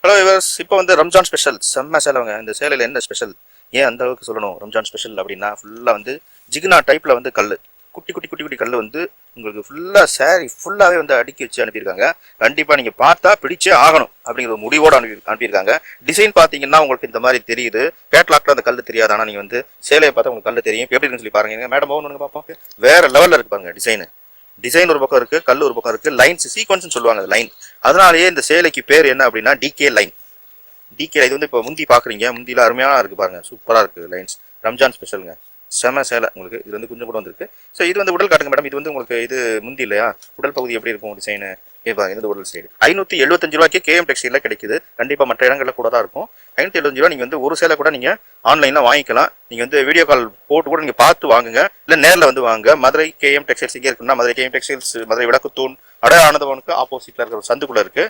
Hello viewers, இப்போ வந்து Ramzan special செம்ம சேலைங்க. இந்த சேலையில் என்ன ஸ்பெஷல், ஏன் அந்த அளவுக்கு சொல்லணும் ரம்ஜான் ஸ்பெஷல் அப்படின்னா, ஃபுல்லாக வந்து ஜிகினா டைப்பில் வந்து கல், குட்டி குட்டி குட்டி குட்டி கல் வந்து உங்களுக்கு ஃபுல்லாக சேரீ ஃபுல்லாகவே வந்து அடுக்கி வச்சு அனுப்பியிருக்காங்க. கண்டிப்பாக நீங்கள் பார்த்தா பிடிச்சே ஆகணும் அப்படிங்கிற ஒரு முடிவோடு அனுப்பியிருக்காங்க. டிசைன் பார்த்தீங்கன்னா உங்களுக்கு இந்த மாதிரி தெரியுது. கேட்லாக்ல அந்த கல் தெரியாது, ஆனால் நீங்கள் வந்து சேலையை பார்த்தா உங்களுக்கு கல் தெரியும். எப்படி இருக்குன்னு சொல்லி பாருங்க. மேடம் ஒன்று பார்ப்போம், வேற லெவலில் இருக்கு பாருங்க. டிசைன் ஒரு பக்கம் இருக்கு, கல் ஒரு பக்கம் இருக்கு, லைன்ஸ் சீக்வன்ஸ் சொல்லுவாங்க லைன். அதனாலேயே இந்த சேலைக்கு பேர் என்ன அப்படின்னா டிகே லைன். டிகே இது வந்து இப்போ முந்தி பாக்குறீங்க, முந்தியில அருமையான இருக்கு பாருங்க, சூப்பரா இருக்கு லைன்ஸ். ரம்ஜான் ஸ்பெஷலுங்க, செம சேலை. உங்களுக்கு இது வந்து கொஞ்சம் கூட வந்திருக்கு. ஸோ இது வந்து உடல் காட்டுங்க மேடம். இது வந்து உங்களுக்கு இது முந்தி இல்லையா, உடல் பகுதி எப்படி இருக்கும் டிசைனு, இது உடல் சைடு. 575 ரூபாய்க்கு கேஎம் டெக்ஸ்டைல கிடைக்குது. கண்டிப்பா மற்ற இடங்கள்ல கூட தான் இருக்கும். 575 ரூபா. நீங்க வந்து ஒரு சேலை கூட நீங்க ஆன்லைன்ல வாங்கிக்கலாம். நீங்க வந்து வீடியோ கால் போட்டு கூட நீங்க பார்த்து வாங்குங்க, இல்ல நேரில் வந்து வாங்க. மதுரை கேஎம் டெக்ஸ்டைல்ஸ் இங்கே இருக்குன்னா, மதுரை கேஎம் டெக்ஸ்டைல்ஸ் மதுரை விளக்குத்தூண் அடையாள ஆனந்தவனுக்கு ஆப்போசிட்ல இருக்கிற ஒரு சந்துக்குள்ள இருக்கு.